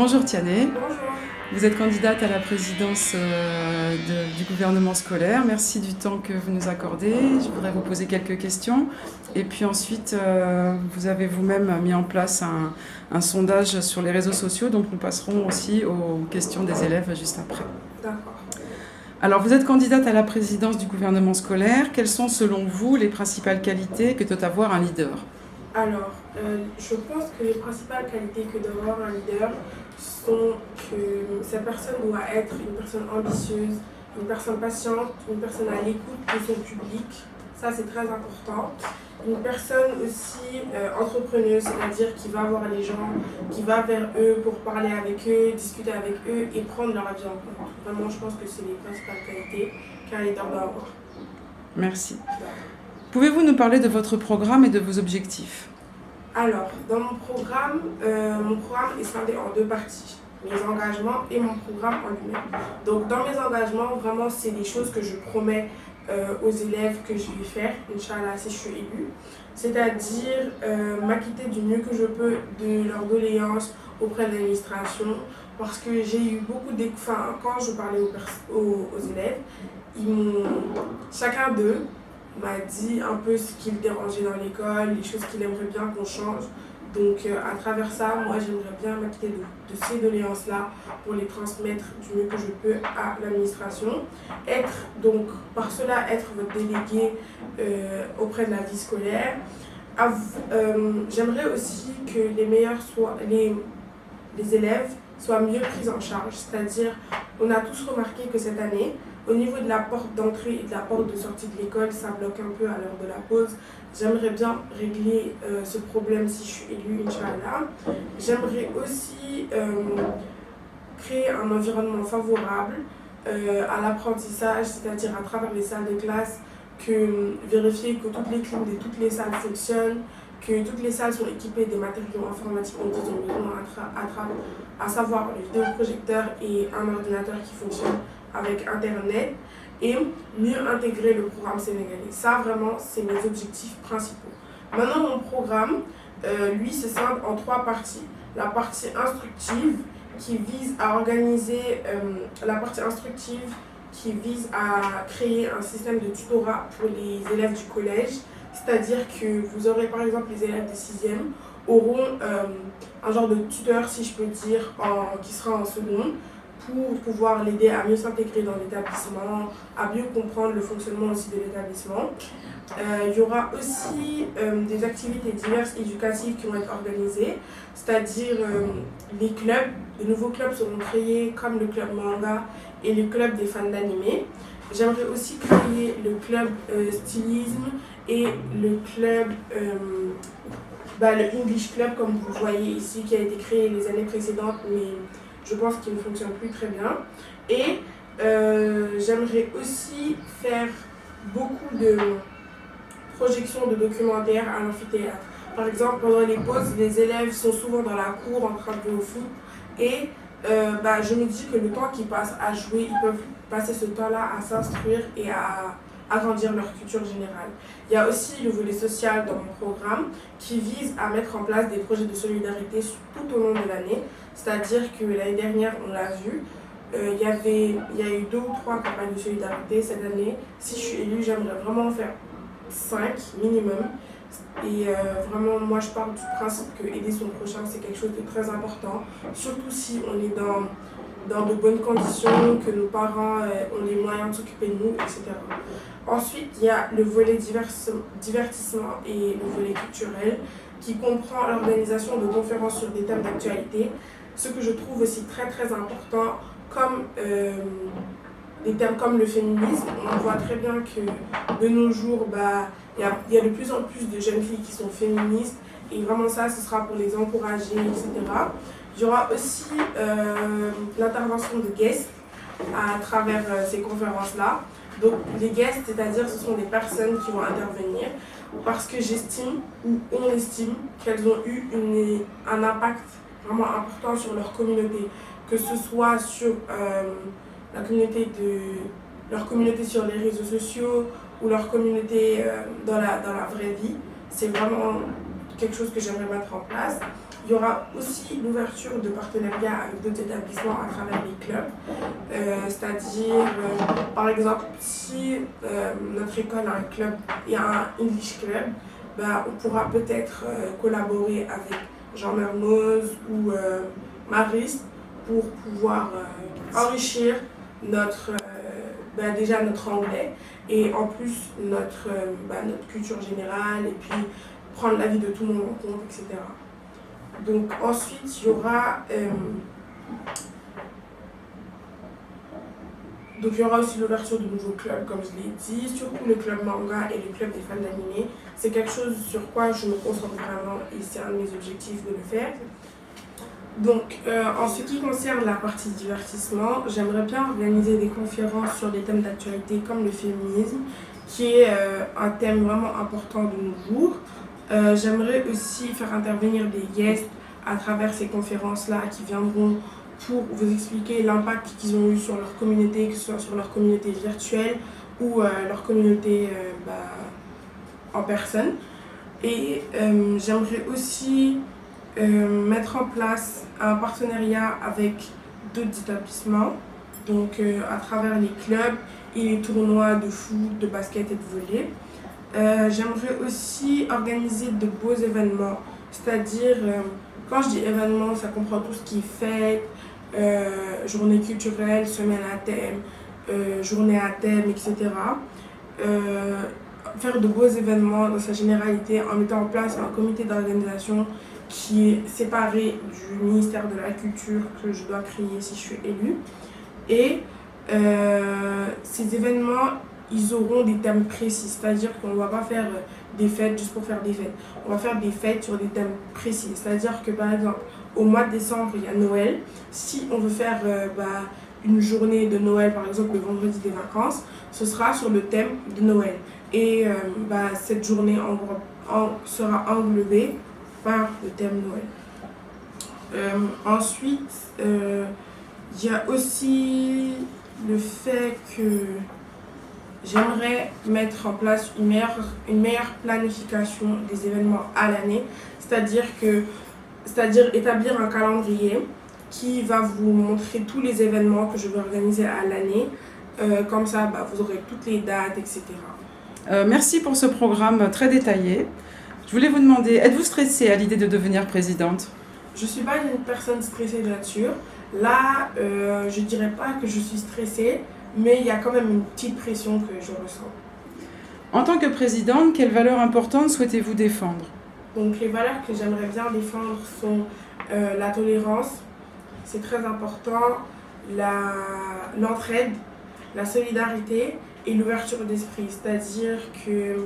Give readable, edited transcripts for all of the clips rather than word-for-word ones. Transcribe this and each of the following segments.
Bonjour Tiané, Bonjour. vous êtes candidate à la présidence du gouvernement scolaire. Merci du temps que vous nous accordez. Je voudrais vous poser quelques questions. Et puis ensuite, vous avez vous-même mis en place un sondage sur les réseaux sociaux, donc nous passerons aussi aux questions des élèves juste après. D'accord. Alors, vous êtes candidate à la présidence du gouvernement scolaire. Quelles sont selon vous les principales qualités que doit avoir un leader ? Alors, je pense que les principales qualités que doit avoir un leader sont que cette personne doit être une personne ambitieuse, une personne patiente, une personne à l'écoute de son public. Ça, c'est très important. Une personne aussi entrepreneuse, c'est-à-dire qui va voir les gens, qui va vers eux pour parler avec eux, discuter avec eux et prendre leur avis en compte. Vraiment, je pense que c'est les principales qualités qu'un leader doit avoir. Merci. Pouvez-vous nous parler de votre programme et de vos objectifs ? Alors, dans mon programme est scindé en deux parties, mes engagements et mon programme en lui-même. Donc, dans mes engagements, vraiment, c'est des choses que je promets aux élèves que je vais faire, Inch'Allah, si je suis élue. C'est-à-dire m'acquitter du mieux que je peux de leurs doléances auprès de l'administration, parce que j'ai eu beaucoup quand je parlais aux élèves, chacun d'eux m'a dit un peu ce qui le dérangeait dans l'école, les choses qu'il aimerait bien qu'on change. Donc à travers ça, moi j'aimerais bien m'acquitter de ces doléances-là pour les transmettre du mieux que je peux à l'administration. Par cela, être votre délégué auprès de la vie scolaire. J'aimerais aussi que les élèves soient mieux pris en charge. C'est-à-dire, on a tous remarqué que cette année, au niveau de la porte d'entrée et de la porte de sortie de l'école, ça bloque un peu à l'heure de la pause. J'aimerais bien régler ce problème si je suis élue, Inch'Allah. J'aimerais aussi créer un environnement favorable à l'apprentissage, c'est-à-dire à travers les salles de classe, vérifier que toutes les clim de toutes les salles fonctionnent, que toutes les salles sont équipées des matériaux informatiques dont ils ont besoin, à savoir le vidéoprojecteur et un ordinateur qui fonctionne avec Internet, et mieux intégrer le programme sénégalais. Ça, vraiment, c'est mes objectifs principaux. Maintenant, mon programme, lui, se scinde en trois parties. La partie instructive, qui vise à organiser, qui vise à créer un système de tutorat pour les élèves du collège. C'est-à-dire que vous aurez, par exemple, les élèves de 6e auront un genre de tuteur, si je peux dire, qui sera en seconde, pour pouvoir l'aider à mieux s'intégrer dans l'établissement, à mieux comprendre le fonctionnement aussi de l'établissement. Il y aura aussi des activités diverses éducatives qui vont être organisées, c'est-à-dire les clubs. De nouveaux clubs seront créés comme le club manga et le club des fans d'animé. J'aimerais aussi créer le club stylisme et le club, le English Club, comme vous le voyez ici, qui a été créé les années précédentes, mais je pense qu'il ne fonctionne plus très bien. Et j'aimerais aussi faire beaucoup de projections de documentaires à l'amphithéâtre. Par exemple, pendant les pauses, les élèves sont souvent dans la cour en train de jouer au foot. Et je me dis que le temps qu'ils passent à jouer, ils peuvent passer ce temps-là à s'instruire et à agrandir leur culture générale. Il y a aussi le volet social dans mon programme qui vise à mettre en place des projets de solidarité tout au long de l'année. C'est-à-dire que l'année dernière, on l'a vu, il y a eu 2 ou 3 campagnes de solidarité cette année. Si je suis élue, j'aimerais vraiment en faire 5 minimum. Et vraiment, moi je parle du principe que aider son prochain, c'est quelque chose de très important, surtout si on est dans de bonnes conditions, que nos parents ont les moyens de s'occuper de nous, etc. Ensuite, il y a le volet divertissement et le volet culturel qui comprend l'organisation de conférences sur des thèmes d'actualité, ce que je trouve aussi très très important, comme des thèmes comme le féminisme. On voit très bien que de nos jours, il y a de plus en plus de jeunes filles qui sont féministes, et vraiment ça, ce sera pour les encourager, etc. Il y aura aussi l'intervention de guests à travers ces conférences-là. Donc les guests, c'est-à-dire ce sont des personnes qui vont intervenir parce que j'estime, ou on estime, qu'elles ont eu un impact vraiment important sur leur communauté, que ce soit sur leur communauté sur les réseaux sociaux ou leur communauté dans la vraie vie. C'est vraiment quelque chose que j'aimerais mettre en place. Il y aura aussi l'ouverture de partenariats avec d'autres établissements à travers les clubs. C'est-à-dire, par exemple, si notre école a un club, il y a un English Club, bah, on pourra peut-être collaborer avec Jean Mermoz ou Marist pour pouvoir enrichir déjà notre anglais et en plus notre culture générale et puis prendre l'avis de tout le monde en compte, etc. Donc ensuite, il y aura aussi l'ouverture de nouveaux clubs, comme je l'ai dit, surtout le club manga et le club des fans d'animé. C'est quelque chose sur quoi je me concentre vraiment et c'est un de mes objectifs de le faire. Donc, en ce qui concerne la partie divertissement, j'aimerais bien organiser des conférences sur des thèmes d'actualité comme le féminisme, qui est un thème vraiment important de nos jours. J'aimerais aussi faire intervenir des guests à travers ces conférences-là qui viendront pour vous expliquer l'impact qu'ils ont eu sur leur communauté, que ce soit sur leur communauté virtuelle ou leur communauté en personne. Et j'aimerais aussi mettre en place un partenariat avec d'autres établissements, donc à travers les clubs et les tournois de foot, de basket et de volley. J'aimerais aussi organiser de beaux événements, c'est-à-dire, quand je dis événements, ça comprend tout ce qui est fête, journée culturelle, semaine à thème, journée à thème, etc. Faire de beaux événements dans sa généralité en mettant en place un comité d'organisation qui est séparé du ministère de la Culture que je dois créer si je suis élue. Et ces événements, ils auront des thèmes précis, c'est-à-dire qu'on ne va pas faire des fêtes juste pour faire des fêtes. On va faire des fêtes sur des thèmes précis, c'est-à-dire que par exemple, au mois de décembre, il y a Noël. Si on veut faire une journée de Noël, par exemple le vendredi des vacances, ce sera sur le thème de Noël. Et cette journée sera englobée par le thème Noël. Ensuite, il y a aussi le fait que j'aimerais mettre en place une meilleure planification des événements à l'année, c'est-à-dire établir un calendrier qui va vous montrer tous les événements que je vais organiser à l'année. Comme ça, vous aurez toutes les dates, etc. Merci pour ce programme très détaillé. Je voulais vous demander, êtes-vous stressée à l'idée de devenir présidente ? Je ne suis pas une personne stressée de nature. Là, je ne dirais pas que je suis stressée, mais il y a quand même une petite pression que je ressens. En tant que présidente, quelles valeurs importantes souhaitez-vous défendre ? Donc les valeurs que j'aimerais bien défendre sont la tolérance, c'est très important, l'entraide, la solidarité et l'ouverture d'esprit. C'est-à-dire que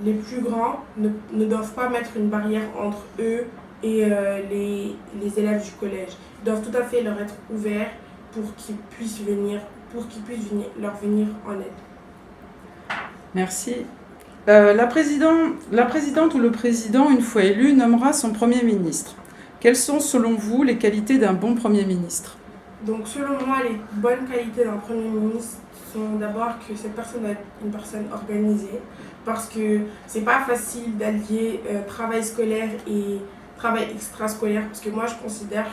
les plus grands ne doivent pas mettre une barrière entre eux et les élèves du collège. Ils doivent tout à fait leur être ouverts pour qu'ils puissent leur venir en aide. Merci. La présidente ou le président, une fois élu, nommera son Premier ministre. Quelles sont, selon vous, les qualités d'un bon Premier ministre ? Donc, selon moi, les bonnes qualités d'un Premier ministre sont d'abord que cette personne doit être une personne organisée, parce que c'est pas facile d'allier travail scolaire et travail extrascolaire, parce que moi, je considère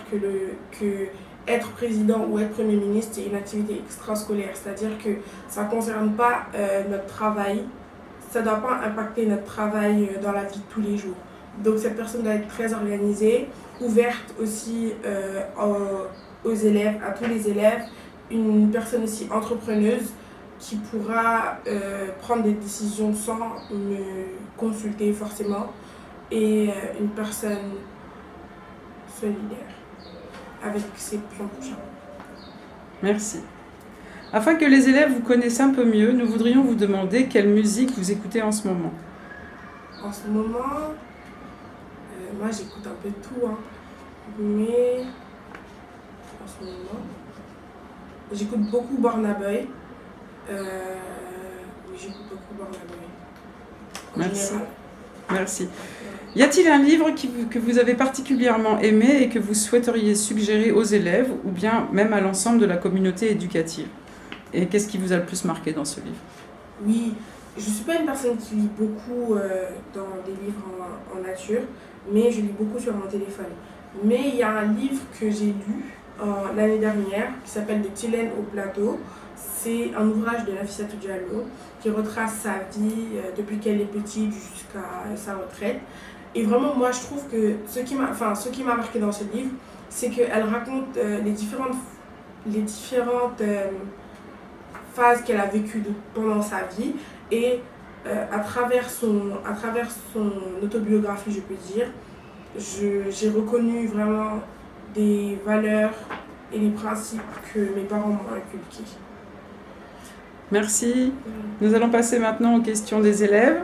que être président ou être Premier ministre, c'est une activité extrascolaire, c'est-à-dire que ça ne concerne pas notre travail, ça ne doit pas impacter notre travail dans la vie de tous les jours. Donc cette personne doit être très organisée, ouverte aussi aux élèves, à tous les élèves, une personne aussi entrepreneuse qui pourra prendre des décisions sans me consulter forcément, et une personne solidaire avec ses plans prochains. Merci. Afin que les élèves vous connaissent un peu mieux, nous voudrions vous demander quelle musique vous écoutez en ce moment. En ce moment, moi j'écoute un peu tout, mais en ce moment, j'écoute beaucoup Burna Boy. Oui, j'écoute beaucoup Burna Boy. Merci. Merci. Y a-t-il un livre que vous avez particulièrement aimé et que vous souhaiteriez suggérer aux élèves ou bien même à l'ensemble de la communauté éducative ? Et qu'est-ce qui vous a le plus marqué dans ce livre ? Oui, je ne suis pas une personne qui lit beaucoup dans des livres en nature, mais je lis beaucoup sur mon téléphone. Mais il y a un livre que j'ai lu l'année dernière qui s'appelle De Tilène au plateau. C'est un ouvrage de Nafissatou Diallo qui retrace sa vie depuis qu'elle est petite jusqu'à sa retraite. Et vraiment, moi, je trouve que ce qui m'a marqué dans ce livre, c'est qu'elle raconte les différentes phases qu'elle a vécues pendant sa vie. Et à travers son autobiographie, je peux dire, j'ai reconnu vraiment des valeurs et des principes que mes parents m'ont inculqués. Merci. Nous allons passer maintenant aux questions des élèves.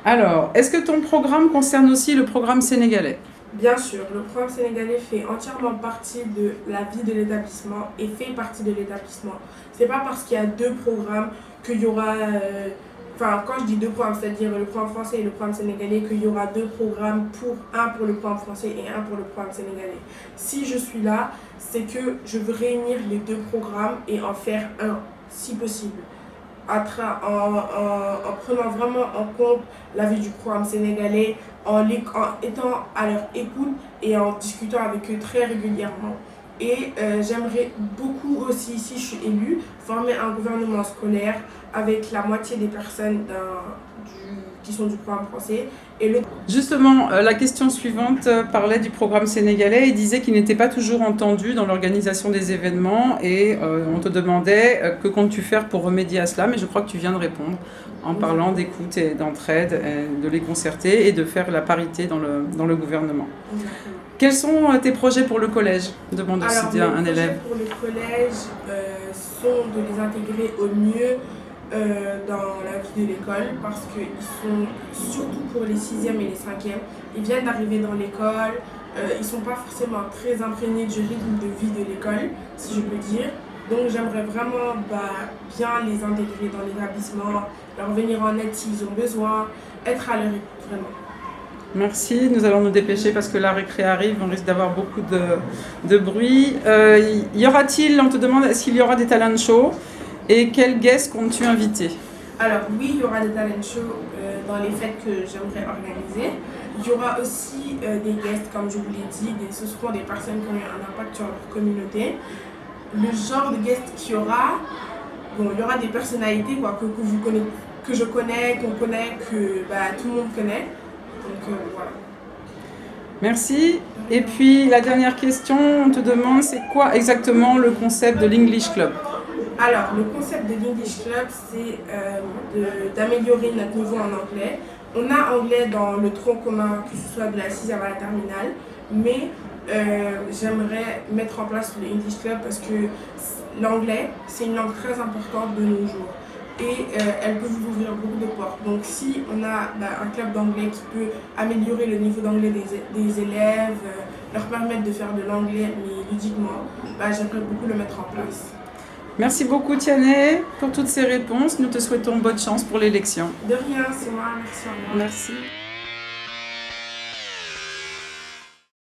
Alors, est-ce que ton programme concerne aussi le programme sénégalais ? Bien sûr, le programme sénégalais fait entièrement partie de la vie de l'établissement et fait partie de l'établissement. C'est pas parce qu'il y a deux programmes qu'il y aura... quand je dis deux programmes, c'est-à-dire le programme français et le programme sénégalais, qu'il y aura deux programmes, un pour le programme français et un pour le programme sénégalais. Si je suis là, c'est que je veux réunir les deux programmes et en faire un, si possible. En prenant vraiment en compte la vie du programme sénégalais, en étant à leur écoute et en discutant avec eux très régulièrement. Et j'aimerais beaucoup aussi, si je suis élue, former un gouvernement scolaire avec la moitié des personnes qui sont du programme français. Justement, la question suivante parlait du programme sénégalais et disait qu'il n'était pas toujours entendu dans l'organisation des événements et on te demandait que comptes-tu faire pour remédier à cela, mais je crois que tu viens de répondre en parlant d'écoute et d'entraide, de les concerter et de faire la parité dans le gouvernement. Exactement. Quels sont tes projets pour le collège ? Demande aussi un élève. Pour le collège sont de les intégrer au mieux dans la vie de l'école parce qu'ils sont, surtout pour les 6e et les 5e, ils viennent d'arriver dans l'école, ils ne sont pas forcément très imprégnés du rythme de vie de l'école, si je peux dire. Donc j'aimerais vraiment bien les intégrer dans l'établissement, leur venir en aide s'ils ont besoin, être à leur écoute vraiment. Merci, nous allons nous dépêcher parce que la récré arrive, on risque d'avoir beaucoup de bruit. Y aura-t-il, on te demande, est-ce qu'il y aura des talent shows et quels guests comptes-tu inviter ? Alors oui, il y aura des talent shows dans les fêtes que j'aimerais organiser. Il y aura aussi des guests, comme je vous l'ai dit, ce seront des personnes qui ont eu un impact sur leur communauté. Le genre de guests qu'il y aura, il y aura des personnalités que je connais, qu'on connaît, que tout le monde connaît. Donc voilà. Merci. Et puis la dernière question, on te demande, c'est quoi exactement le concept de l'English Club ? Alors, le concept de l'English Club, c'est d'améliorer notre niveau en anglais. On a anglais dans le tronc commun, que ce soit de la 6e à la terminale, mais j'aimerais mettre en place le English Club parce que l'anglais, c'est une langue très importante de nos jours. Et elle peut vous ouvrir beaucoup de portes. Donc si on a un club d'anglais qui peut améliorer le niveau d'anglais des élèves, leur permettre de faire de l'anglais mais ludiquement, j'aimerais beaucoup le mettre en place. Merci beaucoup Tiané pour toutes ces réponses. Nous te souhaitons bonne chance pour l'élection. De rien, c'est moi. Merci. Merci.